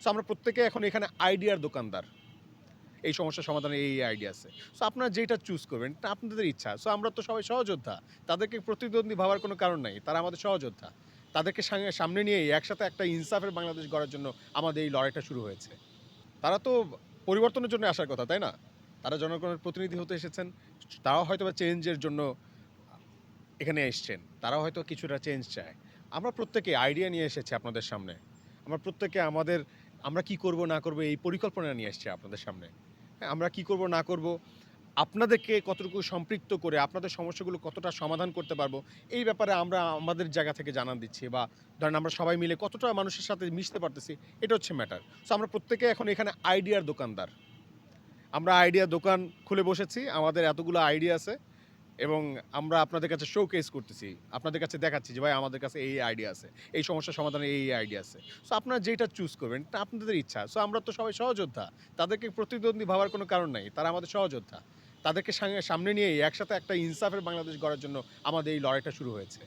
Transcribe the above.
So আমরা প্রত্যেকে এখন এখানে আইডিয়ার দোকানদার। এই সমস্যার সমাধানে এই আইডিয়া আছে। সো আপনারা যেটা চুজ করবেন এটা আপনাদের ইচ্ছা। সো আমরা তো সবাই সহযোদ্ধা। তাদেরকে প্রতিদ্বন্দ্বী ভাবার কোনো কারণ নাই। তারা আমাদের সহযোদ্ধা। তাদেরকে সামনে নিয়েই একসাথে একটা ইনসাফের বাংলাদেশ গড়ার জন্য আমাদের এই লড়াইটা শুরু হয়েছে। তারা তো পরিবর্তনের জন্য আসার কথা, তাই না? তারা জনগণের প্রতিনিধি হতে এসেছেন। তারাও হয়তোবা চেঞ্জের জন্য এখানে এসছেন। তারাও হয়তো কিছুটা চেঞ্জ চায়। আমরা প্রত্যেকে আইডিয়া নিয়ে এসেছি আপনাদের সামনে। আমরা প্রত্যেকে আমরা কি করব না করব এই পরিকল্পনা নিয়ে এসেছি আপনাদের সামনে। হ্যাঁ, আমরা কি করব না করব, আপনাদেরকে কতটুকু সম্পৃক্ত করে আপনাদের সমস্যাগুলো কতটা সমাধান করতে পারবো, এই ব্যাপারে আমরা আমাদের জায়গা থেকে জানান দিচ্ছি বা ধরেন আমরা সবাই মিলে কতটা মানুষের সাথে মিশতে পারতেছি, এটা হচ্ছে ম্যাটার। সো আমরা প্রত্যেকে এখন এখানে আইডিয়ার দোকানদার। আমরা আইডিয়ার দোকান খুলে বসেছি। আমাদের এতগুলো আইডিয়া আছে এবং আমরা আপনাদের কাছে শোকেস করতেছি। আপনাদের কাছে দেখাচ্ছি যে ভাই আমাদের কাছে এই আইডিয়া আছে। এই সমস্যার সমাধানে এই আইডিয়া আছে। সো আপনারা যেটা চুজ করবেন এটা আপনাদের ইচ্ছা। সো আমরা তো সবাই সহযোদ্ধা। তাদেরকে প্রতিদ্বন্দ্বী ভাবার কোনো কারণ নাই। তারা আমাদের সহযোদ্ধা। তাদেরকে সামনে নিয়েই একসাথে একটা ইনসাফের বাংলাদেশ গড়ার জন্য আমাদের এই লড়াইটা শুরু হয়েছে।